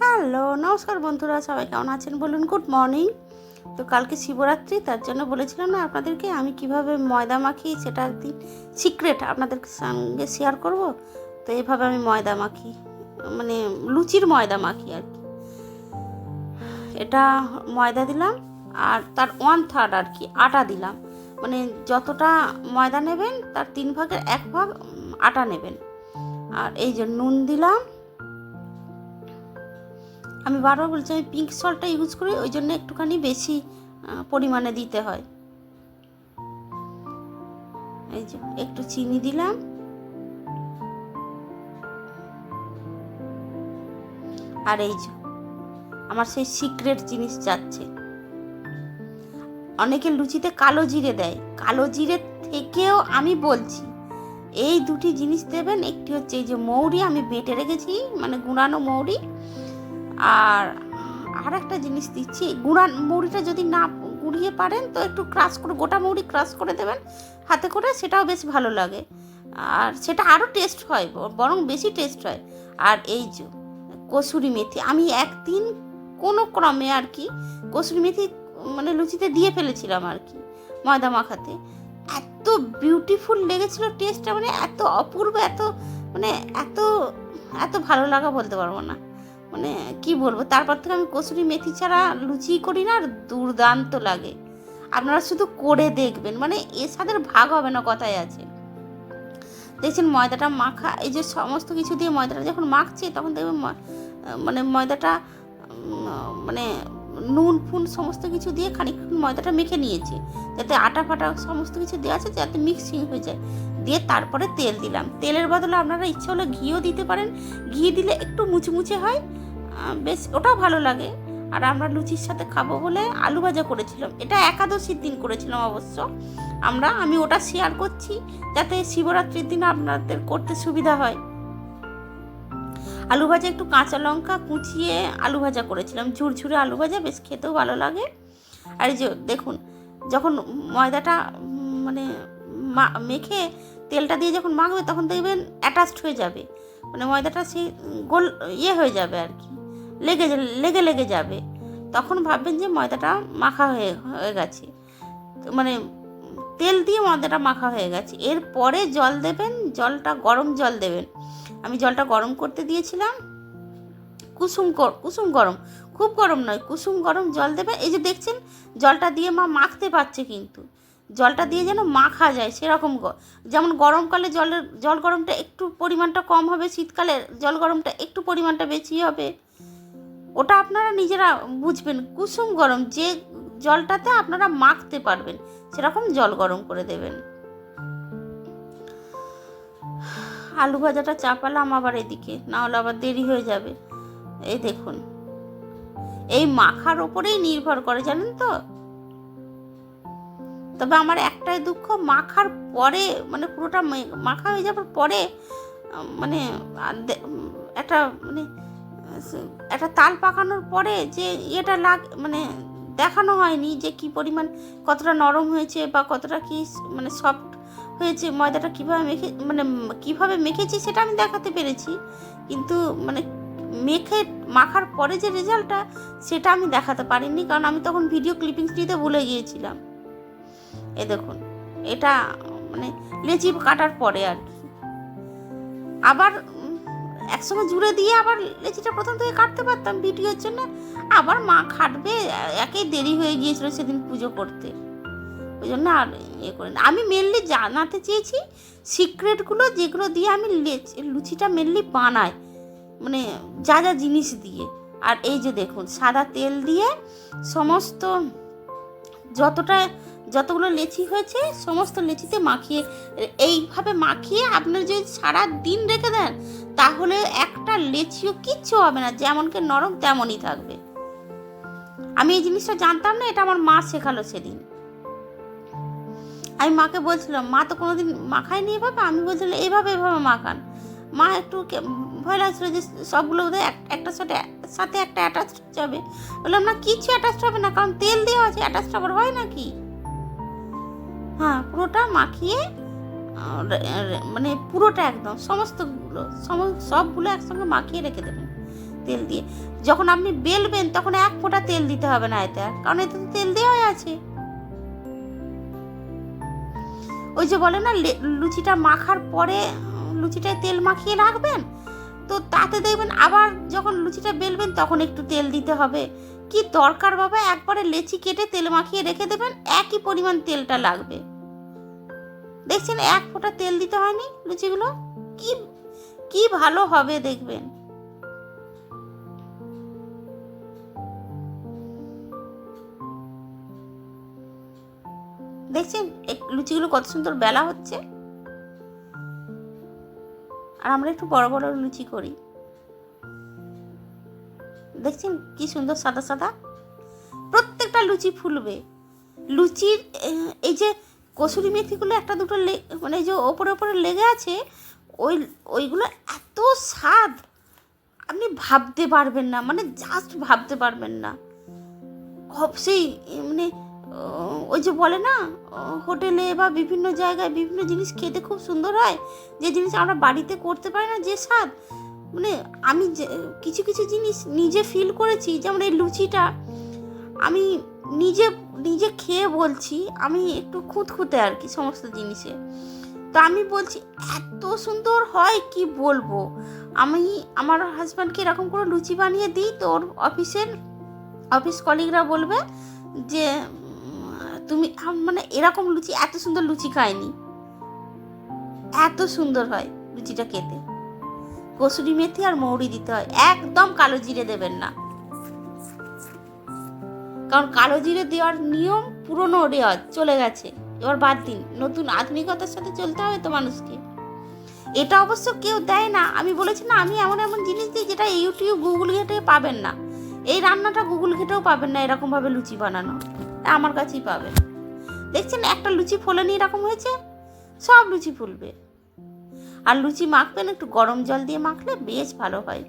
Hello, নমস্কার বন্ধুরা, সবাই কেমন আছেন বলুন? Good morning. তো কালকে শিবরাত্রি, তার জন্য বলেছিলাম না আপনাদেরকে আমি কিভাবে ময়দা মাখি, সেটা একদিন সিক্রেট আপনাদের সঙ্গে শেয়ার করব। তো এইভাবে আমি ময়দা মাখি, মানে লুচির ময়দা মাখি আর কি। এটা ময়দা দিলাম আর তার 1/3 আর কি আটা দিলাম। মানে যতটা ময়দা নেবেন তার 1/3 আটা নেবেন। আর এই যে নুন দিলাম। আমি বারবার বলছি আমি পিঙ্ক সল্টটা ইউজ করি, ওই জন্য একটুখানি বেশি পরিমাণে দিতে হয়। এই যে একটু চিনি দিলাম। আর এই যে আমার সেই সিক্রেট জিনিস যাচ্ছে। অনেকে লুচিতে কালো জিরে দেয়, কালো জিরে থেকেও আমি বলছি এই দুটি জিনিস দেবেন। একটি হচ্ছে এই যে মৌরি, আমি বেটে রেখেছি, মানে গুঁড়ানো মৌরি। আর একটা জিনিস দিচ্ছি, মৌরিটা যদি না গুঁড়িয়ে পারেন তো একটু ক্রাশ করে, গোটা মৌরি ক্রাশ করে দেবেন হাতে করে, সেটাও বেশ ভালো লাগে। আর সেটা আরও টেস্ট হয়, বরং বেশি টেস্ট হয়। আর এই যে কসুরি মেথি, আমি একদিন কোনো ক্রমে আর কি কসুরি মেথি মানে লুচিতে দিয়ে ফেলেছিলাম আর কি ময়দা মাখাতে। এত বিউটিফুল লেগেছিল টেস্টটা, মানে এত অপূর্ব, এত মানে এত এত ভালো লাগা বলতে পারবো না, মানে কি বলবো। তারপর থেকে আমি কসুরি মেথি ছাড়া লুচি করি না, আর দুর্দান্ত লাগে। আপনারা শুধু করে দেখবেন, মানে এর সাথে ভাগ হবে না, কথাই আছে। দেখছেন ময়দাটা মাখা, এই যে সমস্ত কিছু দিয়ে ময়দাটা যখন মাখছে তখন দেখবেন মানে ময়দাটা মানে নুন ফুন সমস্ত কিছু দিয়ে খানিকক্ষণ ময়দাটা মেখে নিয়েছি, যাতে আটা ফাটা সমস্ত কিছু দেওয়া আছে যাতে মিক্সিং হয়ে যায়। দিয়ে তারপরে তেল দিলাম। তেলের বদলে আপনারা ইচ্ছে হলে ঘিও দিতে পারেন, ঘি দিলে একটু মুচমুচে হয়, বেশ ওটাও ভালো লাগে। আর আমরা লুচির সাথে খাবো বলে আলু ভাজা করেছিলাম, এটা একাদশীর দিন করেছিলাম অবশ্য আমি ওটা শেয়ার করছি যাতে শিবরাত্রির দিন আপনাদের করতে সুবিধা হয়। আলু ভাজা, একটু কাঁচা লঙ্কা কুচিয়ে আলু ভাজা করেছিলাম, ঝুরঝুরে আলু ভাজা, বেশ খেতেও ভালো লাগে। আর এই যে দেখুন, যখন ময়দাটা মানে মেখে তেলটা দিয়ে যখন মাখবে তখন দেখবেন অ্যাটাচড হয়ে যাবে, মানে ময়দাটা সেই গোল হয়ে যাবে আর কি, লেগে যাবে। তখন ভাববেন যে ময়দাটা মাখা হয়ে গেছে, মানে তেল দিয়ে ময়দাটা মাখা হয়ে গেছে। এরপরে জল দেবেন, জলটা গরম জল দেবেন। আমি জলটা গরম করতে দিয়েছিলাম, কুসুম গরম, খুব গরম নয়, কুসুম গরম জল দেবেন। এই যে দেখছেন জলটা দিয়ে মা মাখতে পারছে, কিন্তু জলটা দিয়ে যেন মাখা যায় সেরকম, যেমন গরমকালে জল গরমটা একটু পরিমাণটা কম হবে, শীতকালে জল গরমটা একটু পরিমাণটা বেশি হবে, ওটা আপনারা নিজেরা বুঝবেন। কুসুম গরম যে জলটাতে আপনারা মাখতে পারবেন সেরকম জল গরম করে দেবেন। আলু ভাজাটা চাপালাম আবার এদিকে, না হলে আবার দেরি হয়ে যাবে। এই দেখুন, এই মাখার ওপরেই নির্ভর করে, জানেন তো। তবে আমার একটাই দুঃখ, মাখার পরে মানে পুরোটা মাখা হয়ে যাওয়ার পরে মানে একটা মানে একটা তাল পাকানোর পরে যে এটা মানে দেখানো হয়নি যে কি পরিমাণ, কতটা নরম হয়েছে বা কতটা কি মানে সফট হয়েছে ময়দাটা, কিভাবে মেখেছি সেটা আমি দেখাতে পেরেছি, কিন্তু মানে মাখার পরে যে রেজাল্টটা সেটা আমি দেখাতে পারিনি, কারণ আমি তখন ভিডিও ক্লিপিংস নিতে ভুলে গিয়েছিলাম। এ দেখুন, এটা মানে লেচি কাটার পরে আর কি, আবার একসঙ্গে জুড়ে দিয়ে আবার লেচিটা প্রথম থেকে কাটতে পারতাম ভিডিওর জন্য, আবার মা খাটবে, একেই দেরি হয়ে গিয়েছিল সেদিন পুজো করতে, ওই জন্য আর করিনি। আমি মেনলি জানাতে চেয়েছি সিক্রেটগুলো, যেগুলো দিয়ে আমি লুচিটা মেনলি বানাই, মানে যা যা জিনিস দিয়ে। আর এই যে দেখুন, সাদা তেল দিয়ে সমস্ত যতগুলো লেচি হয়েছে সমস্ত লেচিতে মাখিয়ে, এইভাবে মাখিয়ে আপনারা যদি সারা দিন রেখে দেন তাহলে একটা লেচিও কিচ্ছু হবে না, যেমনকে নরম তেমনই থাকবে। আমি এই জিনিসটা জানতাম না, এটা আমার মা শেখালো সেদিন। আমি মাকে বলছিলাম, মা তো কোনোদিন মাখায়নি এভাবে, আমি বলছিলাম এইভাবে মাখান। মা একটু ভয় লাগছিল যে সবগুলো বোধহয় একটার সাথে একটা অ্যাটাচ যাবে। বললাম না, কিছু অ্যাটাচ হবে না, কারণ তেল দেওয়া আছে, অ্যাটাচ আবার হয় নাকি। হ্যাঁ, পুরোটা মাখিয়ে মানে পুরোটা একদম সবগুলো একসঙ্গে মাখিয়ে রেখে দেবেন। তেল দিয়ে। যখন আপনি বেলবেন তখন 1 ফোঁটা তেল দিতে হবে না এতে, আর কারণ এতে তো তেল দেওয়াই আছে। ওই যে বলে না লুচিটা মাখার পরে লুচিটায় তেল মাখিয়ে রাখবেন, তো তাতে দেখবেন আবার যখন লুচিটা বেলবেন তখন একটু তেল দিতে হবে। কি দরকার বাবা, একবারে লেচি কেটে তেল মাখিয়ে রেখে দেবেন, একই পরিমাণ তেলটা লাগবে। দেখছেন 1 ফোঁটা তেল দিতে হয়নি, লুচিগুলো কি কি ভালো হবে দেখবেন। দেখছেন লুচিগুলো কত সুন্দর বেলা হচ্ছে। আর আমরা একটু বড় বড় লুচি করি, দেখছেন কি সুন্দর সাদা সাদা। প্রত্যেকটা লুচি ফুলবে। লুচির এই যে কসুরি মেথিগুলো একটা দুটো মানে এই যে ওপরে ওপরে লেগে আছে, ওইগুলো এত স্বাদ আপনি ভাবতে পারবেন না, মানে জাস্ট ভাবতে পারবেন না। সেই মানে ওই যে বলে না হোটেলে বা বিভিন্ন জায়গায় বিভিন্ন জিনিস খেতে খুব সুন্দর হয়, যে জিনিস আমরা বাড়িতে করতে পারি না যে স্বাদ, মানে আমি কিছু কিছু জিনিস নিজে ফিল করেছি। যেমন এই লুচিটা আমি নিজে খেয়ে বলছি, আমি একটু খুঁতখুঁতে আর কি সমস্ত জিনিসে, তো আমি বলছি এত সুন্দর হয় কি বলবো। আমি আমার হাজব্যান্ডকে এরকম করে লুচি বানিয়ে দিই, তো ওর অফিস কলিগরা বলবে যে তুমি মানে এরকম লুচি, এত সুন্দর লুচি খায়নি, এত সুন্দর হয় লুচিটা খেতে। কসুরি মেথি আর মৌরি দিতে হয়, একদম কালো জিরে দেবেন না, কারণ কালো জিরে দেওয়ার নিয়ম পুরনো রেওয়াজ চলে গেছে, এবার বাদ দিন। নতুন আধুনিকতার সাথে চলতে হবে তো মানুষকে। এটা অবশ্য কেউ দেয় না, আমি বলেছি না আমি এমন এমন জিনিস দিই যেটা ইউটিউব গুগল ঘেটে পাবেন না। এই রান্নাটা গুগল ঘেটেও পাবেন না, এরকমভাবে লুচি বানানো আমার কাছেই পাবেন। দেখছেন একটা লুচি ফোলেনি এরকম হয়েছে, সব লুচি ফুলবে। আর লুচি মাখবেন একটু গরম জল দিয়ে মাখলে বেশ ভালো হয়।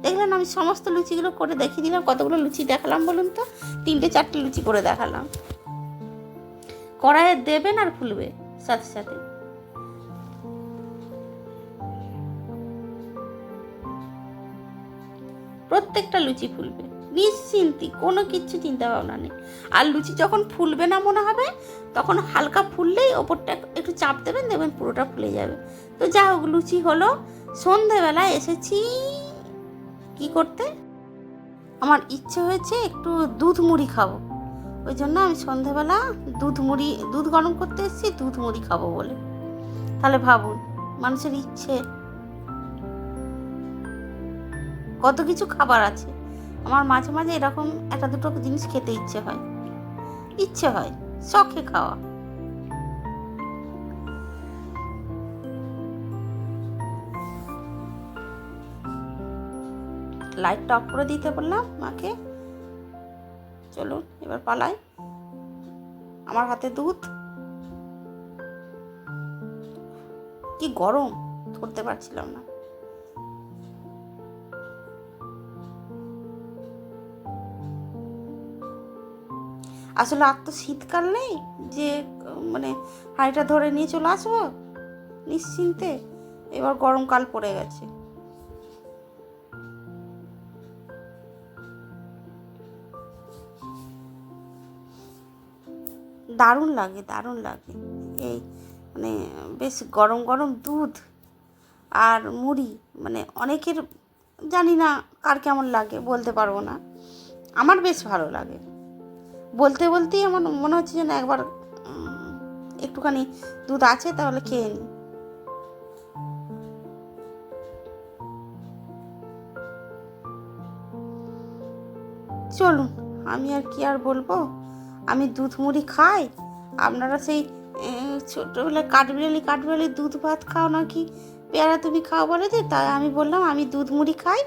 দেখলেন আমি সমস্ত লুচিগুলো করে দেখিয়ে দিলাম। কতগুলো লুচি দেখালাম বলুন তো? 3-4টে লুচি করে দেখালাম। কড়াইয়ে দেবেন আর ফুলবে সাথে সাথে। প্রত্যেকটা লুচি ফুলবে নিশ্চিন্তি, কোনো কিচ্ছু চিন্তা ভাবনা নেই। আর লুচি যখন ফুলবে না মনে হবে, তখন হালকা ফুললেই ওপরটা একটু চাপ দেবেন, দেখবেন পুরোটা ফুলে যাবে। তো যা হোক, লুচি হলো। সন্ধেবেলায় এসেছি কি করতে, আমার ইচ্ছে হয়েছে একটু দুধ মুড়ি খাবো, ওই জন্য আমি সন্ধেবেলা দুধ গরম করতে এসেছি দুধ মুড়ি খাবো বলে। তাহলে ভাবুন মানুষের ইচ্ছে, কত কিছু খাবার আছে। আমার মাঝে মাঝে এরকম একটা দুটো জিনিস খেতে ইচ্ছে হয়, শখে খাওয়া। লাইটটা অফ করে দিতে বললাম মাকে। চলুন এবার পালাই। আমার হাতে দুধ, কি গরম, ধরতে পারছিলাম না। আসলে আর তো শীতকাল নেই যে মানে হাঁড়িটা ধরে নিয়ে চলে আসবো নিশ্চিন্তে, এবার গরমকাল পড়ে গেছে। দারুণ লাগে এই মানে বেশ গরম গরম দুধ আর মুড়ি, মানে অনেকের জানি না কার কেমন লাগে, বলতে পারবো না, আমার বেশ ভালো লাগে। বলতেই আমার মনে হচ্ছে যেন একবার একটুখানি দুধ আছে তাহলে খেয়ে নিই। চলুন, আমি আর কি আর বলবো, আমি দুধ মুড়ি খাই, আপনারা সেই ছোটোবেলায় কাঠবিড়ালি দুধ ভাত খাও নাকি পেয়ারা তুমি খাও বলে যে, তাই আমি বললাম আমি দুধ মুড়ি খাই।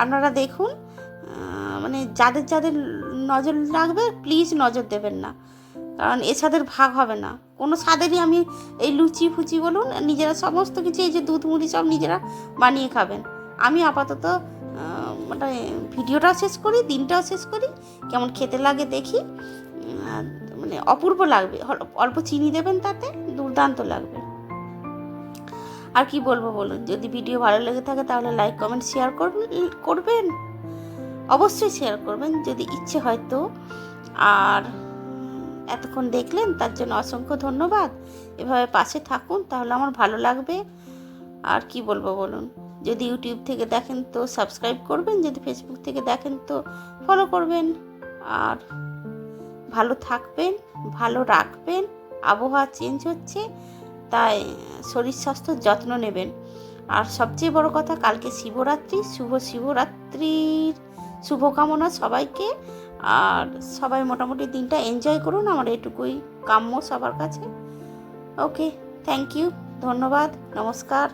আপনারা দেখুন, মানে যাদের নজর লাগবে প্লিজ নজর দেবেন না, কারণ এ স্বাদের ভাগ হবে না কোনো স্বাদেরই। আমি এই লুচি ফুচি বলুন নিজেরা সমস্ত কিছু, এই যে দুধ মুড়ি সব নিজেরা বানিয়ে খাবেন। আমি আপাতত মানে ভিডিওটাও শেষ করি, দিনটাও শেষ করি, কেমন খেতে লাগে দেখি। মানে অপূর্ব লাগবে, অল্প চিনি দেবেন তাতে, দুর্দান্ত লাগবে। আর কি বলবো বলুন, যদি ভিডিও ভালো লেগে থাকে তাহলে লাইক কমেন্ট শেয়ার করবেন, অবশ্যই শেয়ার করবেন যদি ইচ্ছে হয় তো। আর এতক্ষণ দেখলেন তার জন্য অসংখ্য ধন্যবাদ। এভাবে পাশে থাকুন, তাহলে আমার ভালো লাগবে। আর কি বলবো বলুন, যদি ইউটিউব থেকে দেখেন তো সাবস্ক্রাইব করবেন, যদি ফেসবুক থেকে দেখেন তো ফলো করবেন। আর ভালো থাকবেন, ভালো রাখবেন। আবহাওয়া চেঞ্জ হচ্ছে, তাই শরীর স্বাস্থ্যর যত্ন নেবেন। আর সবচেয়ে বড় কথা, কালকে শিবরাত্রি, শুভ শিবরাত্রির শুভকামনা সবাইকে। আর সবাই মোটামুটি দিনটা এনজয় করুন, আমার এটুকুই কাম্য সবার কাছে। ওকে, থ্যাংক ইউ, ধন্যবাদ, নমস্কার।